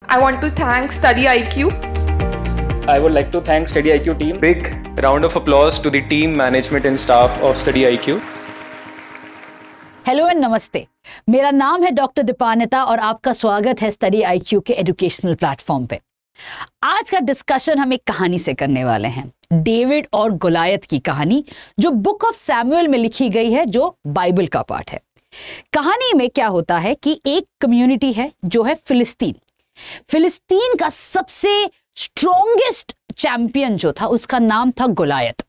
I want to thank Study IQ. I would like to thank Study IQ team. Big round of applause to the team, management and staff of Study IQ. Hello and नमस्ते, मेरा नाम है doctor Dipanita और आपका स्वागत है study IQ के educational platform पे। आज का डिस्कशन हम एक कहानी से करने वाले हैं, डेविड और गोलायत की कहानी, जो बुक ऑफ सैमुअल में लिखी गई है, जो बाइबल का पार्ट है। कहानी में क्या होता है कि एक कम्युनिटी है जो है फिलिस्तीन का सबसे स्ट्रॉन्गेस्ट चैंपियन जो था उसका नाम था गोलायत।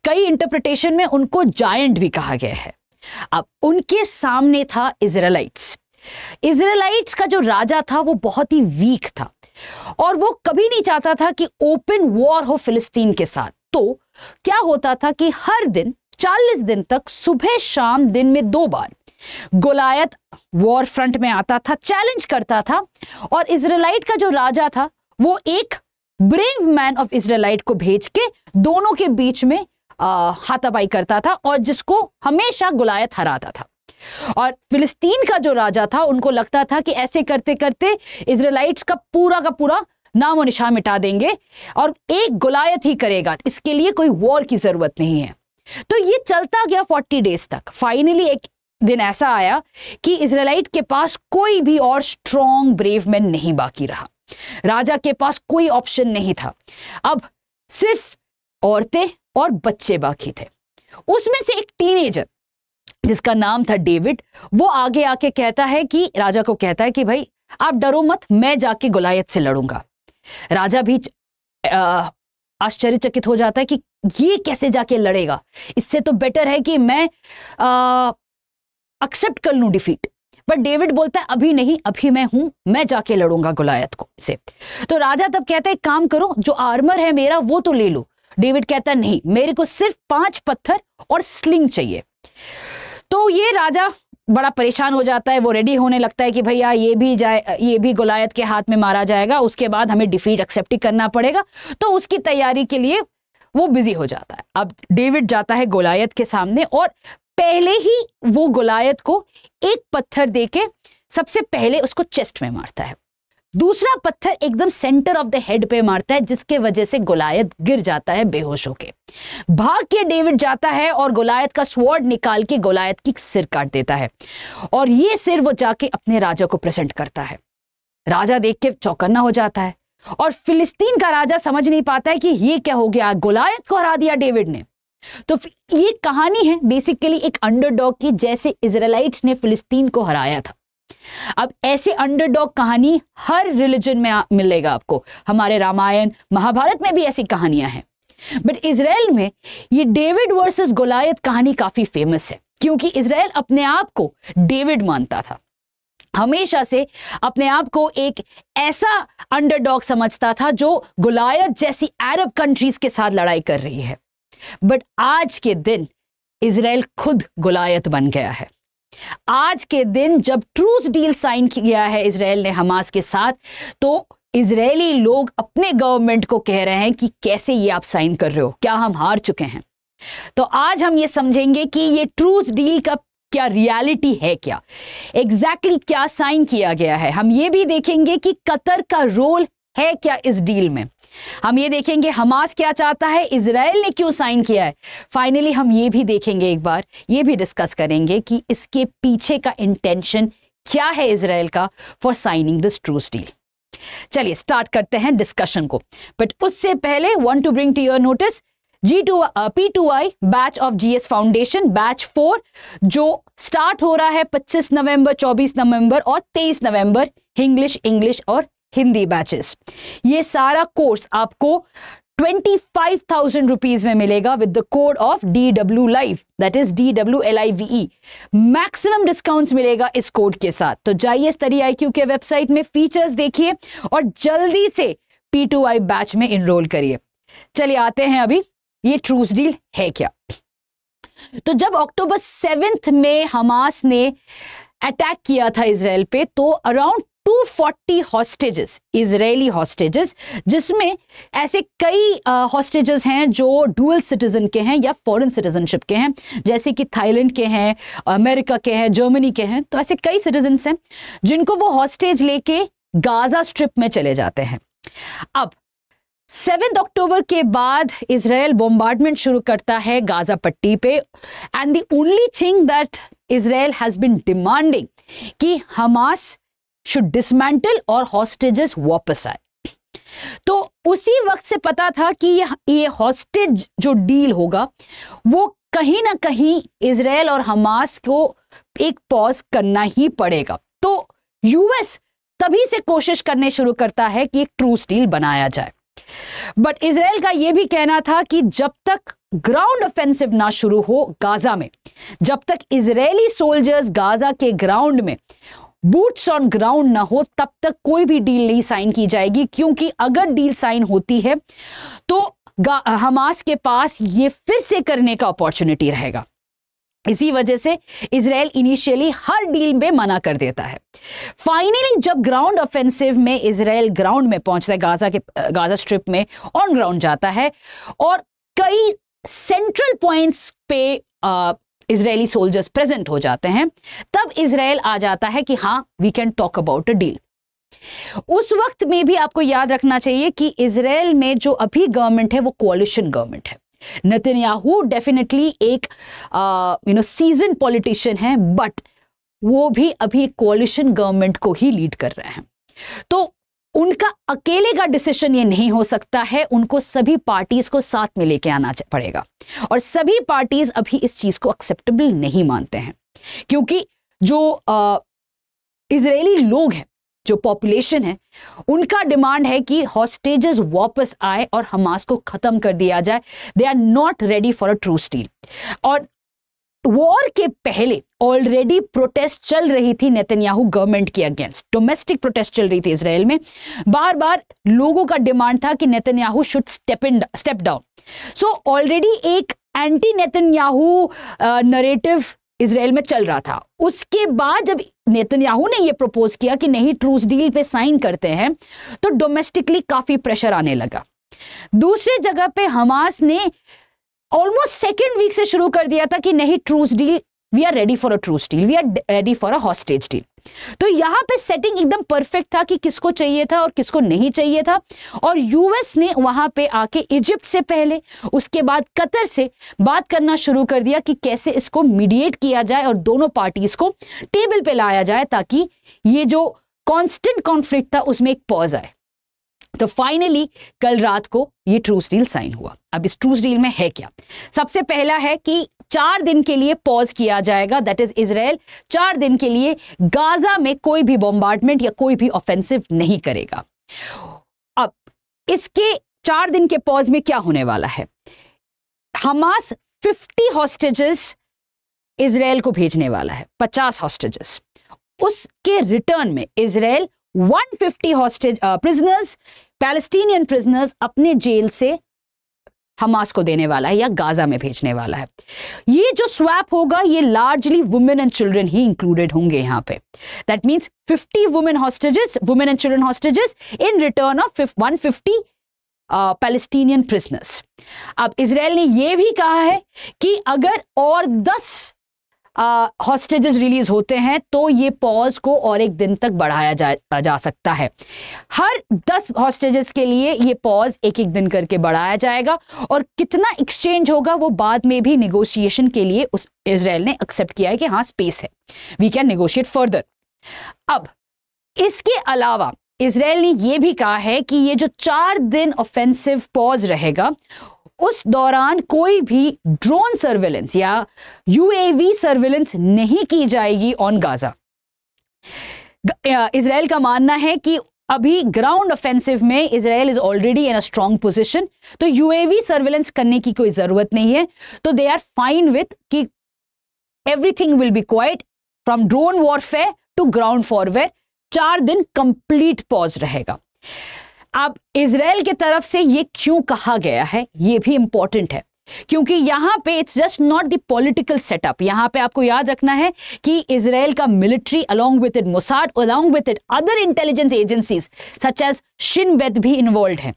कई इंटरप्रिटेशन में उनको जायंट भी कहा गया है। अब उनके सामने था इजराइलाइट्स का जो राजा था वो बहुत ही वीक था और वो कभी नहीं चाहता था कि ओपन वॉर हो फिलिस्तीन के साथ। तो क्या होता था कि हर दिन 40 दिन तक सुबह शाम दिन में 2 बार गोलायत वॉर फ्रंट में आता था, चैलेंज करता था और इजराइलाइट का जो राजा था वो एक ब्रेव मैन ऑफ इजराइलाइट को भेज के दोनों के बीच में हाथापाई करता था और जिसको हमेशा गोलायत हराता था। और फिलिस्तीन का जो राजा था उनको लगता था कि ऐसे करते करते इजराइलाइट्स का पूरा नामो निशान मिटा देंगे और एक गोलायत ही करेगा, इसके लिए कोई वॉर की जरूरत नहीं है। तो ये चलता गया 40 डेज तक। फाइनली एक दिन ऐसा आया कि इजराइलाइट के पास कोई भी और स्ट्रॉन्ग ब्रेव मैन नहीं बाकी रहा। राजा के पास कोई ऑप्शन नहीं था, अब सिर्फ औरतें और बच्चे बाकी थे। उसमें से एक टीनेजर जिसका नाम था डेविड, वो आगे आके कहता है कि राजा को कहता है कि भाई आप डरो मत, मैं जाके गोलायत से लड़ूंगा। राजा भी आश्चर्यचकित हो जाता है कि ये कैसे जाके लड़ेगा, इससे तो बेटर है कि मैं एक्सेप्ट कर लूं डिफीट। पर डेविड बोलता है अभी नहीं, अभी मैं जाके लड़ूंगा गोलायत को से। तो राजा तब कहता है काम करो, जो आर्मर है मेरा वो तो ले लो। डेविड कहता है नहीं, मेरे को सिर्फ 5 पत्थर और स्लिंग चाहिए। तो ये राजा बड़ा परेशान हो जाता है, वो रेडी होने लगता है कि भैया ये भी गोलायत के हाथ में मारा जाएगा, उसके बाद हमें डिफीट एक्सेप्ट ही करना पड़ेगा। तो उसकी तैयारी के लिए वो बिजी हो जाता है। अब डेविड जाता है गोलायत के सामने और पहले ही वो गोलायत को एक पत्थर देके सबसे पहले उसको चेस्ट में मारता है, दूसरा पत्थर एकदम सेंटर ऑफ द हेड पे मारता है, जिसके वजह से गोलायत गिर जाता है बेहोश होके। भाग के डेविड जाता है और गोलायत का स्वॉर्ड निकाल के गोलायत की सिर काट देता है और ये सिर वो जाके अपने राजा को प्रेजेंट करता है। राजा देख के चौकन्ना हो जाता है और फिलिस्तीन का राजा समझ नहीं पाता है कि ये क्या हो गया, गोलायत को हरा दिया डेविड ने। तो ये कहानी है बेसिकली एक अंडरडॉग की, जैसे इजराइलाइट्स ने फिलिस्तीन को हराया था। अब ऐसे अंडरडॉग कहानी हर रिलीजन में मिलेगा आपको। हमारे रामायण महाभारत में भी ऐसी कहानियां हैं, बट इजराइल में ये डेविड वर्सेस गोलायत कहानी काफी फेमस है, क्योंकि इजराइल अपने आप को डेविड मानता था, हमेशा से अपने आप को एक ऐसा अंडरडॉग समझता था जो गोलायत जैसी अरब कंट्रीज के साथ लड़ाई कर रही है। बट आज के दिन इजराइल खुद गोलायत बन गया है। आज के दिन जब ट्रूस डील साइन किया है इजराइल ने हमास के साथ, तो इजरायली लोग अपने गवर्नमेंट को कह रहे हैं कि कैसे ये आप साइन कर रहे हो, क्या हम हार चुके हैं? तो आज हम ये समझेंगे कि ये ट्रूस डील का क्या रियलिटी है, क्या एग्जैक्टली क्या साइन किया गया है। हम ये भी देखेंगे कि कतर का रोल है क्या इस डील में। हम ये देखेंगे हमास क्या चाहता है, इजराइल ने क्यों साइन किया है। फाइनली हम ये भी देखेंगे, एक बार ये भी डिस्कस करेंगे कि इसके पीछे का इंटेंशन क्या है इजराइल का for signing this truce deal. चलिए स्टार्ट करते हैं डिस्कशन को, बट उससे पहले want to bring to your notice P2I batch of GS foundation batch 4 जो स्टार्ट हो रहा है 25 नवंबर, 24 नवंबर और 23 नवंबर, इंग्लिश और हिंदी बैचेस। ये सारा कोर्स आपको 25,000 रुपीज में मिलेगा with the code of DW Live, that is DWLIVE। Maximum discounts मिलेगा इस कोड के साथ। तो जाइए स्टडी IQ के वेबसाइट में फीचर्स देखिए और जल्दी से P2I बैच में इनरोल करिए। चलिए आते हैं अभी ये ट्रूस डील है क्या। तो जब अक्टूबर 7 में हमास ने अटैक किया था इजराइल पे, तो अराउंड 240 हॉस्टेजेस, इजरायली हॉस्टेजेस, जिसमें ऐसे कई हॉस्टेजेस हैं जो डुअल सिटीजन के हैं या फॉरेन सिटीजनशिप के हैं, जैसे कि थाईलैंड के हैं, अमेरिका के हैं, जर्मनी के हैं। तो ऐसे कई सिटीजन्स हैं जिनको वो हॉस्टेज लेके गाजा स्ट्रिप में चले जाते हैं। अब 7 अक्टूबर के बाद इजराइल बॉम्बार्डमेंट शुरू करता है गाजा पट्टी पे, and the only thing that Israel has been demanding कि हमास शुड डिसमेंटल और हॉस्टेजेस वापस आए। तो उसी वक्त से पता था कि ये हॉस्टेज जो डील होगा वो कहीं ना कहीं इजराइल और हमास को एक पॉज करना ही पड़ेगा। तो यूएस तभी से कोशिश करने शुरू करता है कि एक ट्रूस डील बनाया जाए, बट इजराइल का यह भी कहना था कि जब तक ग्राउंड ऑफेंसिव ना शुरू हो गाजा में, जब तक इजरायली सोल्जर्स गाजा के ग्राउंड में बूट्स ऑन ग्राउंड ना हो, तब तक कोई भी डील नहीं साइन की जाएगी, क्योंकि अगर डील साइन होती है तो हमास के पास ये फिर से करने का अपॉर्चुनिटी रहेगा। इसी वजह से इजराइल इनिशियली हर डील में मना कर देता है। फाइनली जब ग्राउंड ऑफेंसिव में इजराइल ग्राउंड में पहुंचता है, गाजा स्ट्रिप में ऑन ग्राउंड जाता है और कई सेंट्रल पॉइंट्स पे इजरायली सोल्जर्स प्रेजेंट हो जाते हैं, तब इजराइल आ जाता है कि हाँ, we can talk about a deal. उस वक्त में भी आपको याद रखना चाहिए कि इजराइल में जो अभी गवर्नमेंट है वो कोalition गवर्नमेंट है। नेतन्याहू डेफिनेटली एक सीजन पॉलिटिशियन है, बट वो भी अभी कोalition गवर्नमेंट को ही लीड कर रहे हैं। तो उनका अकेले का डिसीजन ये नहीं हो सकता है, उनको सभी पार्टीज को साथ में लेके आना पड़ेगा, और सभी पार्टीज अभी इस चीज को एक्सेप्टेबल नहीं मानते हैं, क्योंकि जो इजरायली लोग हैं, जो पॉपुलेशन है, उनका डिमांड है कि हॉस्टेजेस वापस आए और हमास को खत्म कर दिया जाए। They are not ready for a true deal. और वॉर के पहले ऑलरेडी प्रोटेस्ट चल रही थी नेतन्याहू गवर्नमेंट के अगेंस्ट, डोमेस्टिक प्रोटेस्ट चल रही थी इजराइल में। बार बार लोगों का डिमांड था कि Netanyahu should step down. So already एक एंटी नेतन्याहू नरेटिव इजराइल में चल रहा था। उसके बाद जब नेतन्याहू ने यह प्रपोज किया कि नहीं, ट्रूस डील पे साइन करते हैं, तो डोमेस्टिकली काफी प्रेशर आने लगा। दूसरी जगह पे हमास ने ऑलमोस्ट सेकेंड वीक से शुरू कर दिया था कि नहीं, truce deal, we are ready for a truce deal, we are ready for a hostage deal. तो यहां पे सेटिंग एकदम परफेक्ट था कि किसको चाहिए था और किसको नहीं चाहिए था। और यूएस ने वहां पे आके इजिप्ट से पहले, उसके बाद कतर से बात करना शुरू कर दिया कि कैसे इसको मीडिएट किया जाए और दोनों पार्टीज को टेबल पे लाया जाए, ताकि ये जो कांस्टेंट कॉन्फ्लिक्ट था उसमें एक पॉज आए। तो फाइनली कल रात को ये ट्रूस डील साइन हुआ। अब इस ट्रूस डील में है क्या? सबसे पहला है कि 4 दिन के लिए पॉज किया जाएगा, दैट इज इजराइल 4 दिन के लिए गाजा में कोई भी बॉम्बार्डमेंट या कोई भी ऑफेंसिव नहीं करेगा। अब इसके 4 दिन के पॉज में क्या होने वाला है? हमास 50 हॉस्टेजेस इजराइल को भेजने वाला है, 50 हॉस्टेजेस। उसके रिटर्न में Israel 150 hostage prisoners, Palestinian prisoners अपने जेल से हमास को देने वाला है या गाजा में भेजने वाला है। ये जो स्वैप होगा ये largely women and children he included होंगे यहाँ पे। That means 50 women and children hostages in return of 150 Palestinian prisoners. अब इजराइल ने यह भी कहा है कि अगर और 10 हॉस्टेजेस रिलीज होते हैं तो ये पॉज को और 1 दिन तक बढ़ाया जा सकता है। हर 10 हॉस्टेजेस के लिए ये पॉज 1-1 दिन करके बढ़ाया जाएगा, और कितना एक्सचेंज होगा वो बाद में भी निगोशिएशन के लिए उस इजराइल ने एक्सेप्ट किया है कि हाँ, स्पेस है, वी कैन निगोशिएट फर्दर। अब इसके अलावा इजराइल ने यह भी कहा है कि ये जो 4 दिन ऑफेंसिव पॉज रहेगा, उस दौरान कोई भी ड्रोन सर्वेलेंस या यूएवी सर्वेलेंस नहीं की जाएगी ऑन गाजा। इजराइल का मानना है कि अभी ग्राउंड ऑफेंसिव में Israel is already in a strong position, तो यूएवी सर्वेलेंस करने की कोई जरूरत नहीं है। तो दे आर फाइन विथ कि everything will be quite from drone warfare to ground warfare. 4 दिन कंप्लीट पॉज रहेगा। अब इजराइल की तरफ से ये क्यों कहा गया है, ये भी इंपॉर्टेंट है, क्योंकि यहां पे it's just not the political setup. यहां पे आपको याद रखना है कि इजराइल का military along with it Mossad, along with it other intelligence agencies such as Shin Bet भी इन्वॉल्व हैं,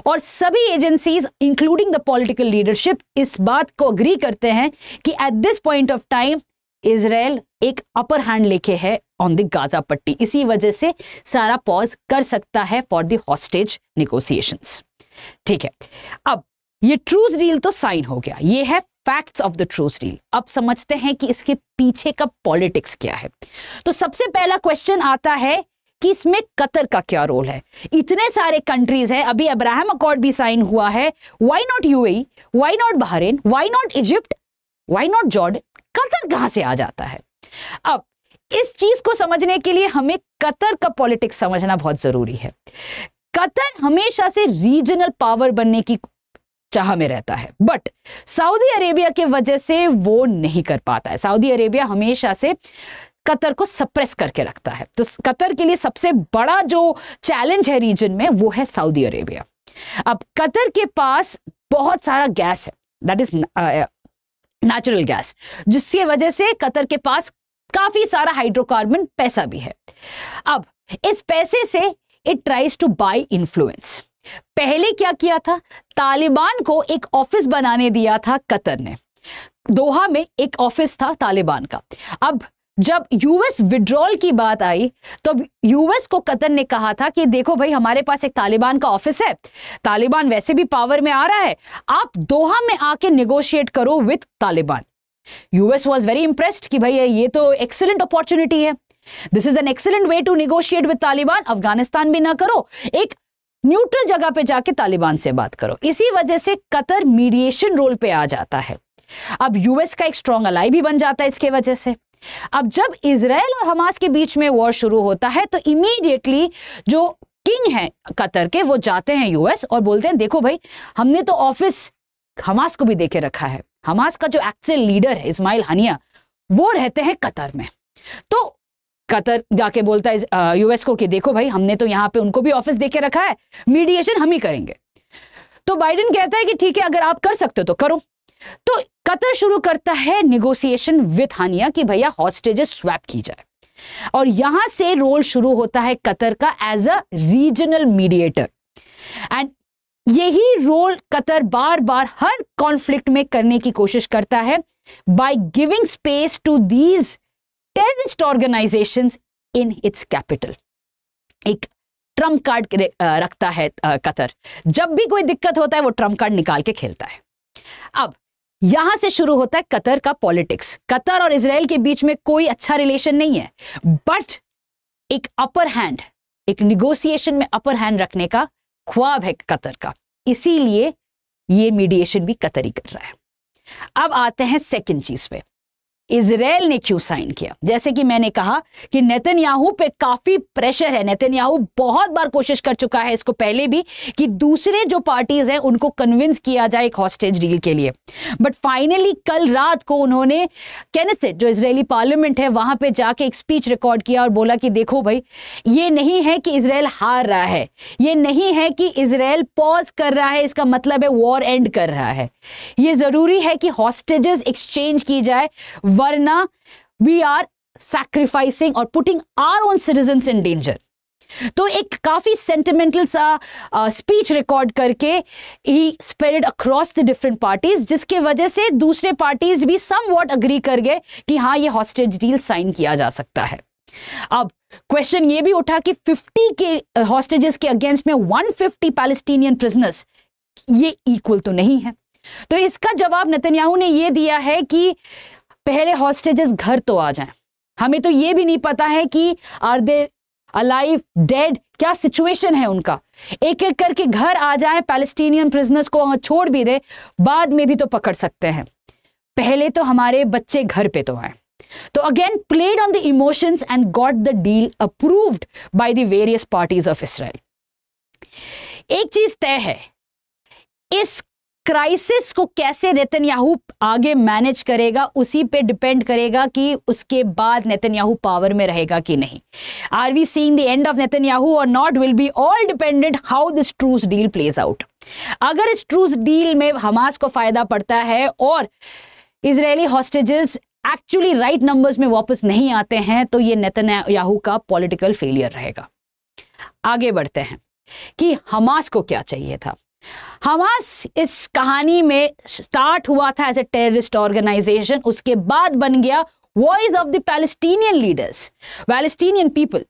और सभी agencies including the political leadership इस बात को अग्री करते हैं कि at this point of time Israel एक अपर हैंड लेके है ऑन द गाजा पट्टी। इसी वजह से सारा पॉज कर सकता है फॉर द हॉस्टेज निगोशिएशंस। ठीक है, अब ये ट्रूस डील तो साइन हो गया, ये है facts of the truce deal. अब समझते हैं कि इसके पीछे का पॉलिटिक्स क्या है। तो सबसे पहला क्वेश्चन आता है कि इसमें कतर का क्या रोल है। इतने सारे कंट्रीज हैं, अभी अब्राहम अकॉर्ड भी साइन हुआ है, why not UAE, why not Bahrain, why not Egypt, why not Jordan, Qatar कहां से आ जाता है। अब इस चीज को समझने के लिए हमें कतर का पॉलिटिक्स समझना बहुत जरूरी है। कतर हमेशा से रीजनल पावर बनने की चाह में रहता है, बट सऊदी अरेबिया के वजह से वो नहीं कर पाता है। सऊदी अरेबिया हमेशा से कतर को सप्रेस करके रखता है। तो कतर के लिए सबसे बड़ा जो चैलेंज है रीजन में वो है सऊदी अरेबिया। अब कतर के पास बहुत सारा गैस है, दैट इज नेचुरल गैस, जिसकी वजह से कतर के पास काफी सारा हाइड्रोकार्बन पैसा भी है। अब इस पैसे से it tries to buy influence. पहले क्या किया था, तालिबान को एक ऑफिस बनाने दिया था कतर ने। दोहा में एक ऑफिस था तालिबान का। अब जब यूएस विड्रॉल की बात आई तो यूएस को कतर ने कहा था कि देखो भाई, हमारे पास एक तालिबान का ऑफिस है, तालिबान वैसे भी पावर में आ रहा है, आप दोहा में आके निगोशिएट करो with Taliban. US was very impressed कि भाई ये तो एक्सीलेंट अपॉर्चुनिटी है, this is an excellent way to negotiate with Taliban. Afghanistan भी ना करो, एक न्यूट्रल जगह पे जाके तालिबान से बात करो। इसी वजह से कतर मीडिएशन रोल पे आ जाता है। अब यूएस का एक स्ट्रॉन्ग अलाई भी बन जाता है इसके वजह से। अब जब इजराइल और हमास के बीच में वॉर शुरू होता है तो इमीडिएटली जो किंग है कतर के, वो जाते हैं यूएस और बोलते हैं देखो भाई, हमने तो ऑफिस हमास को भी देके रखा है। हमास का जो एक्चुअल लीडर है इस्माइल हनिया, वो रहते हैं कतर में। तो कतर जाके बोलता है यूएस को कि देखो भाई, हमने तो यहाँ पे उनको भी ऑफिस देके रखा है, मीडिएशन हम ही करेंगे। तो बाइडेन कहता है कि ठीक है, अगर आप कर सकते हो तो करो। तो कतर शुरू करता है निगोशिएशन विद हानिया कि भैया हॉस्टेजेस स्वैप की जाए, और यहां से रोल शुरू होता है कतर का as a regional mediator. And यही रोल कतर बार बार हर कॉन्फ्लिक्ट में करने की कोशिश करता है by giving space to these terrorist organisations in its capital. एक ट्रम्प कार्ड रखता है कतर, जब भी कोई दिक्कत होता है वो ट्रम्प कार्ड निकाल के खेलता है। अब यहां से शुरू होता है कतर का पॉलिटिक्स। कतर और इजराइल के बीच में कोई अच्छा रिलेशन नहीं है, बट एक अपर हैंड, एक निगोशिएशन में अपर हैंड रखने का ख्वाब है कतर का, इसीलिए ये मीडिएशन भी कतर ही कर रहा है। अब आते हैं सेकंड चीज पे, इजराइल ने क्यों साइन किया। जैसे कि मैंने कहा कि नेतन्याहू पे काफी प्रेशर है। नेतन्याहू बहुत बार कोशिश कर चुका है इसको पहले भी कि दूसरे जो पार्टीज हैं उनको कन्विंस किया जाए एक हॉस्टेज डील के लिए, बट फाइनली कल रात को उन्होंने केनेसेट, जो इजरायली पार्लियामेंट है, वहां पे जाके एक स्पीच रिकॉर्ड किया और बोला कि देखो भाई, ये नहीं है कि इजराइल हार रहा है, ये नहीं है कि इजराइल पॉज कर रहा है, इसका मतलब है वॉर एंड कर रहा है। ये जरूरी है कि हॉस्टेजेस एक्सचेंज की जाए, वरना वी आर सैक्रिफाइसिंग और putting our own citizens in danger. तो एक काफी सेंटिमेंटल सा स्पीच रिकॉर्ड करके ही spread across the different parties, जिसके वजह से दूसरे पार्टीज भी समवॉट अग्री कर गए कि हाँ, ये हॉस्टेज डील साइन किया जा सकता है। अब क्वेश्चन ये भी उठा कि 50 के हॉस्टेजेस के अगेंस्ट में 150 पैलेस्टीनियन प्रिजनर्स, ये इक्वल तो नहीं है। तो इसका जवाब नेतन्याहू ने ये दिया है कि पहले हॉस्टेजेस घर तो आ जाएं, हमें तो ये भी नहीं पता है कि आर दे अलाइव, डेड, क्या सिचुएशन है उनका। एक एक करके घर आ जाएं, पैलेस्टीनियन प्रिजनर्स को छोड़ भी दे, बाद में भी तो पकड़ सकते हैं, पहले तो हमारे बच्चे घर पे तो आए। तो again played on the emotions and got the deal approved by the various parties of Israel. एक चीज तय है, इस क्राइसिस को कैसे नेतन्याहू आगे मैनेज करेगा उसी पे डिपेंड करेगा कि उसके बाद नेतन्याहू पावर में रहेगा कि नहीं। Are we seeing the end of Netanyahu or not will be all dependent how this truce deal plays out. अगर इस ट्रूस डील में हमास को फायदा पड़ता है और Israeli hostages actually right numbers में वापस नहीं आते हैं, तो ये नेतन्याहू का पॉलिटिकल फेलियर रहेगा। आगे बढ़ते हैं कि हमास को क्या चाहिए था। हमास इस कहानी में स्टार्ट हुआ था एज ए टेररिस्ट ऑर्गेनाइजेशन, उसके बाद बन गया voice of the Palestinian leaders, Palestinian people.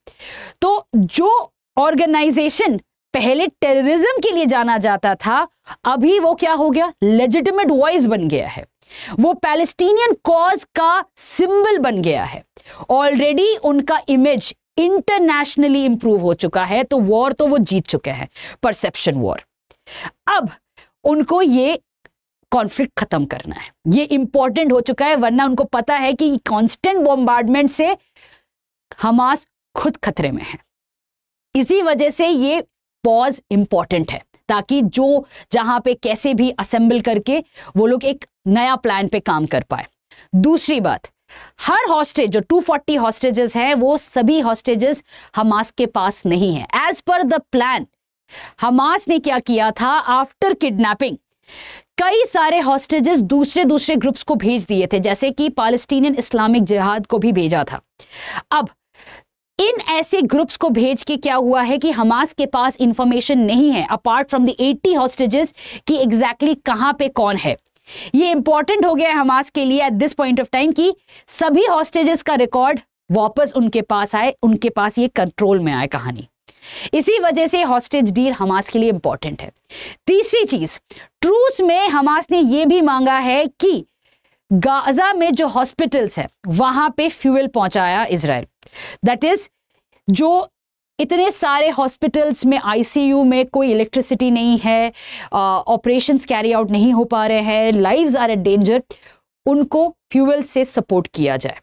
तो जो ऑर्गेनाइजेशन पहले टेररिज्म के लिए जाना जाता था, अभी वो क्या हो गया, लेजिटिमेट वॉइस बन गया है, वो पैलेस्टीनियन कॉज का सिंबल बन गया है। ऑलरेडी उनका इमेज इंटरनेशनली इंप्रूव हो चुका है, तो वॉर तो वो जीत चुके हैं, परसेप्शन वॉर। अब उनको ये कॉन्फ्लिक्ट खत्म करना है, ये इंपॉर्टेंट हो चुका है, वरना उनको पता है कि कांस्टेंट बॉम्बार्डमेंट से हमास खुद खतरे में है। इसी वजह से ये पॉज इंपॉर्टेंट है, ताकि जो जहां पे कैसे भी असेंबल करके वो लोग एक नया प्लान पे काम कर पाए। दूसरी बात, हर हॉस्टेज जो 240 हॉस्टेजेस हैं, वो सभी हॉस्टेजेस हमास के पास नहीं है। As per the plan, Hamas ने क्या किया था, आफ्टर किडनैपिंग कई सारे हॉस्टेजेस दूसरे ग्रुप्स को भेज दिए थे, जैसे कि पैलेस्टीनियन इस्लामिक जिहाद को भी भेजा था। अब इन ऐसे ग्रुप्स को भेज के क्या हुआ है कि हमास के पास इंफॉर्मेशन नहीं है अपार्ट फ्रॉम द 80 हॉस्टेजेस कि एग्जैक्टली कहां पे कौन है। ये इंपॉर्टेंट हो गया है हमास के लिए eight this point of time कि सभी हॉस्टेजेस का रिकॉर्ड वापस उनके पास आए, उनके पास ये कंट्रोल में आए कहानी। इसी वजह से हॉस्टेज डील हमास के लिए इंपॉर्टेंट है। तीसरी चीज, ट्रूस में हमास ने यह भी मांगा है कि गाजा में जो हॉस्पिटल्स है वहां पे फ्यूल पहुंचाया इजराइल। दैट इज, जो इतने सारे हॉस्पिटल्स में आईसीयू में कोई इलेक्ट्रिसिटी नहीं है, ऑपरेशंस कैरी आउट नहीं हो पा रहे हैं, लाइव्स आर एट डेंजर, उनको फ्यूल से सपोर्ट किया जाए।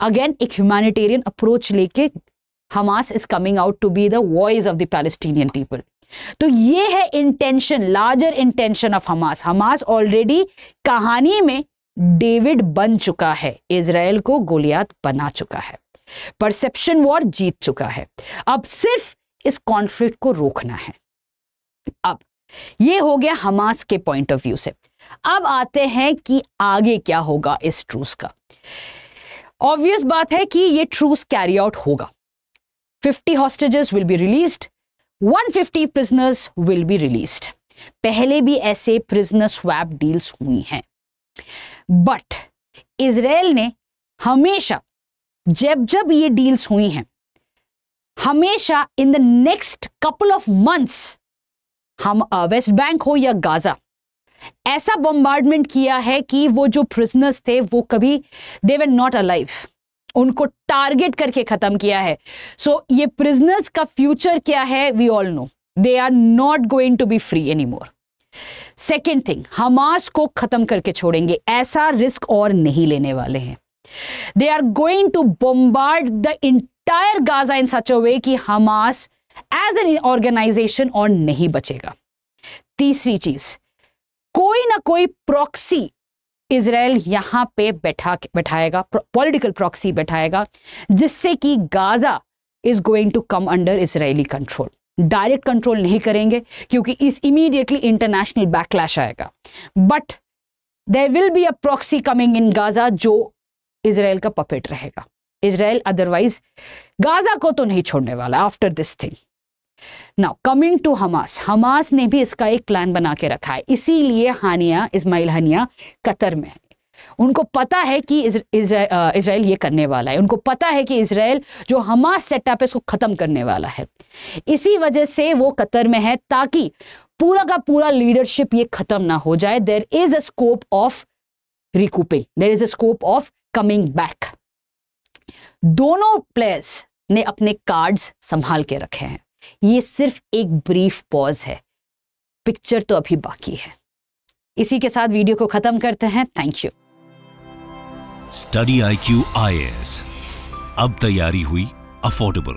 अगेन एक ह्यूमैनिटेरियन अप्रोच लेके Hamas is coming out to be the voice of the Palestinian people. तो ये है intention, larger intention of Hamas. Hamas already कहानी में डेविड बन चुका है, इजराइल को गोलियात बना चुका है, परसेप्शन वॉर जीत चुका है। अब सिर्फ इस कॉन्फ्लिक्ट को रोकना है। अब ये हो गया हमास के पॉइंट ऑफ व्यू से। अब आते हैं कि आगे क्या होगा इस ट्रूस का। ऑब्वियस बात है कि ये ट्रूस कैरी आउट होगा। 50 hostages will be released, 150 prisoners will be released. पहले भी ऐसे prisoner swap deals हुई हैं, बट इजराइल ने हमेशा जब ये डील्स हुई हैं, हमेशा in the next couple of months, हम वेस्ट बैंक हो या गाजा, ऐसा बॉम्बार्डमेंट किया है कि वो जो प्रिजनर्स थे वो कभी दे वर नॉट अलाइव, उनको टारगेट करके खत्म किया है। सो ये प्रिजनर्स का फ्यूचर क्या है, we all know, they are not going to be free any more. Second thing, Hamas को खत्म करके छोड़ेंगे, ऐसा रिस्क और नहीं लेने वाले हैं। They are going to bombard the entire Gaza in such a way कि हमास एज एन ऑर्गेनाइजेशन और नहीं बचेगा। तीसरी चीज, कोई ना कोई प्रॉक्सी इजराइल यहां पे बैठाएगा, पॉलिटिकल प्रॉक्सी बैठाएगा, जिससे कि Gaza is going to come under Israeli control. Direct control नहीं करेंगे क्योंकि इस इमीडिएटली इंटरनेशनल बैकलैश आएगा, but there will be a proxy coming in Gaza जो इजराइल का पपेट रहेगा। इजराइल अदरवाइज गाजा को तो नहीं छोड़ने वाला after this thing. Now coming to Hamas, Hamas ने भी इसका एक प्लान बना के रखा है, इसीलिए हानिया, इस्माइल हानिया कतर में है। उनको पता है कि इजराइल ये करने वाला है, उनको पता है कि इजराइल जो हमास सेटअप है इसको खत्म करने वाला है, इसी वजह से वो कतर में है, ताकि पूरा का पूरा लीडरशिप ये खत्म ना हो जाए। There is a scope of recouping, there is a scope of coming back. दोनों प्लेयर्स ने अपने कार्ड्स संभाल के रखे हैं। ये सिर्फ एक ब्रीफ पॉज है, पिक्चर तो अभी बाकी है। इसी के साथ वीडियो को खत्म करते हैं। Thank you. Study IQ IAS, अब तैयारी हुई अफोर्डेबल।